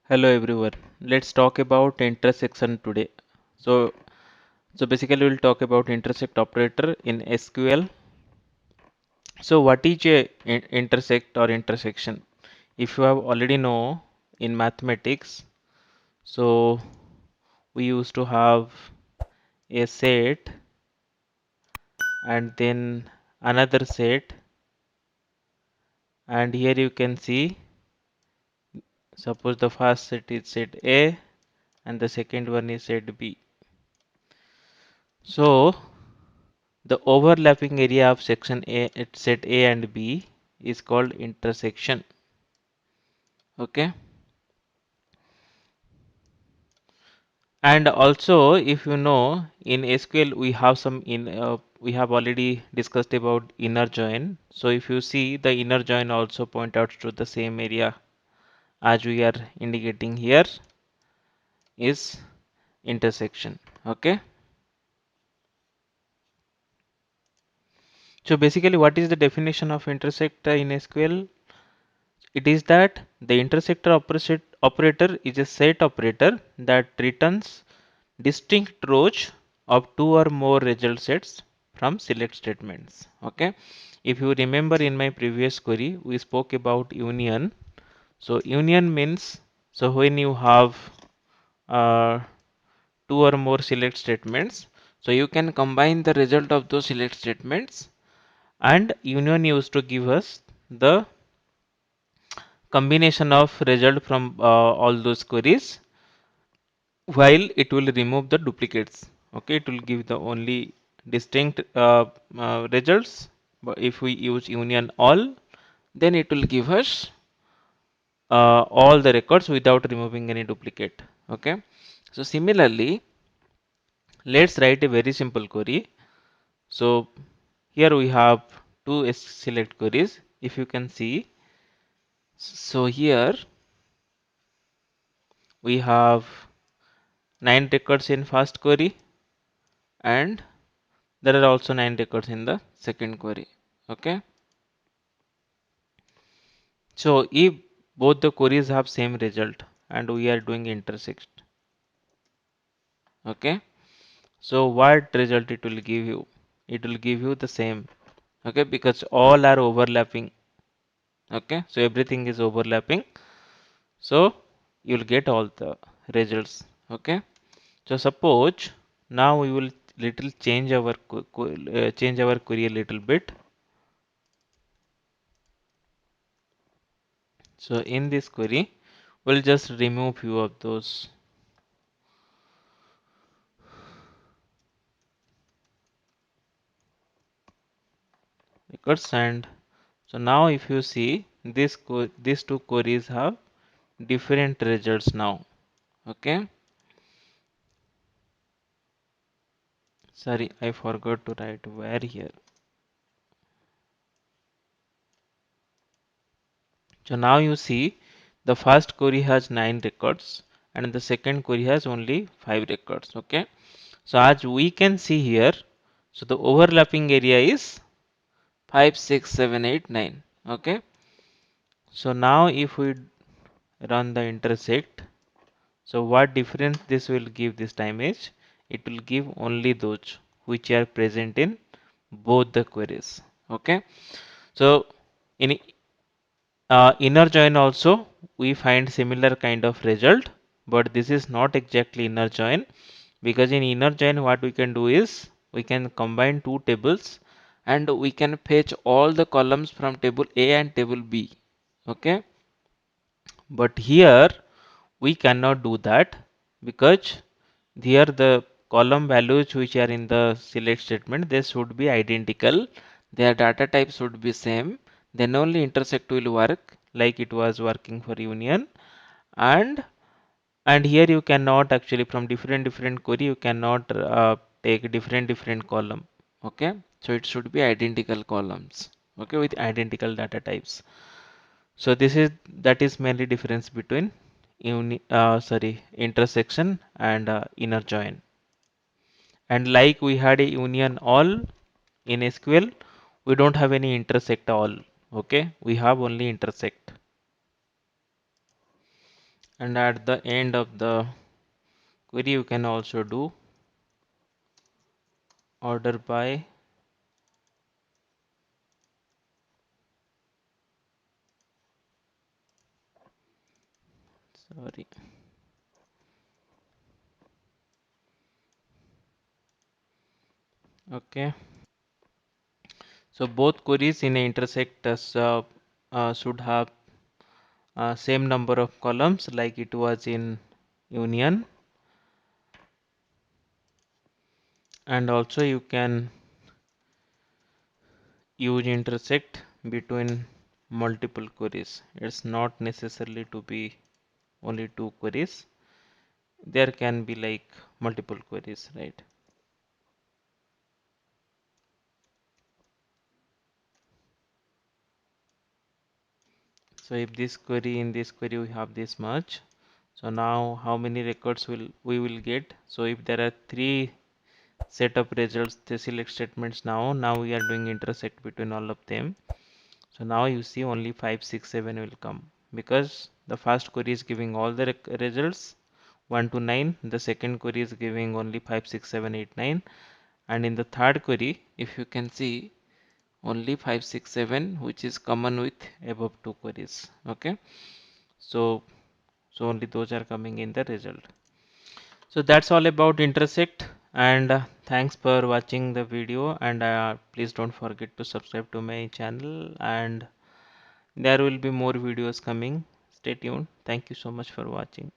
Hello everyone. Let's talk about intersection today. So, so basically we'll talk about intersect operator in SQL. So what is a intersect or intersection? If you have already know in mathematics, so we used to have a set and then another set, and here you can see suppose the first set is set A and the second one is set B. So the overlapping area of section A at set A and B is called intersection. Okay. And also, if you know, in SQL we have already discussed about inner join. So if you see, the inner join also point out to the same area as we are indicating here is intersection. Okay. So basically, what is the definition of intersector in SQL? It is that the intersector operator is a set operator that returns distinct rows of two or more result sets from select statements. Okay. If you remember in my previous query, we spoke about union. So union means, so when you have uh, two or more select statements, so you can combine the result of those select statements, and union used to give us the combination of result from all those queries, while it will remove the duplicates. Okay, it will give the only distinct results. But if we use union all, then it will give us all the records without removing any duplicate. Okay, so similarly, let's write a very simple query. So here we have two select queries. If you can see, so here we have 9 records in first query, and there are also 9 records in the second query. Okay, so if both the queries have same result and we are doing intersect, okay, so what result it will give you? It will give you the same. Okay, because all are overlapping. Okay, so everything is overlapping, so you'll get all the results. Okay, so suppose now we will little change our change our query a little bit. So in this query, we'll just remove few of those records. And so now if you see, these two queries have different results now. Okay, sorry, I forgot to write where here. So now you see, the first query has 9 records and the second query has only 5 records. Okay, so as we can see here, so the overlapping area is 5, 6, 7, 8, 9. Okay, so now if we run the intersect, so what difference this will give this time is, it will give only those which are present in both the queries. Okay, so in inner join also we find similar kind of result, but this is not exactly inner join, because in inner join what we can do is we can combine two tables and we can fetch all the columns from table A and table B. Okay, but here we cannot do that, because here the column values which are in the select statement, they should be identical, their data type should be same, then only intersect will work like it was working for union. And and here you cannot actually, from different query you cannot take different column. Okay, so it should be identical columns, okay, with identical data types. So this is, that is mainly difference between intersection and inner join. And like we had a union all in SQL, we don't have any intersect all. Okay, we have only intersect. and at the end of the query you can also do order by sorry. Okay, so both queries in a intersect should have same number of columns like it was in union, and also you can use intersect between multiple queries. It's not necessarily to be only two queries. There can be like multiple queries, right? So if this query, in this query we have this much, so now how many records will we will get? So if there are three set of results, the select statements, now we are doing intersect between all of them. So now you see only 5 6 7 will come because the first query is giving all the results 1 to 9, the second query is giving only 5 6 7 8 9, and in the third query if you can see only 5 6 7, which is common with above two queries. Okay, so only those are coming in the result. So that's all about intersect, and thanks for watching the video, and please don't forget to subscribe to my channel, and there will be more videos coming. Stay tuned. Thank you so much for watching.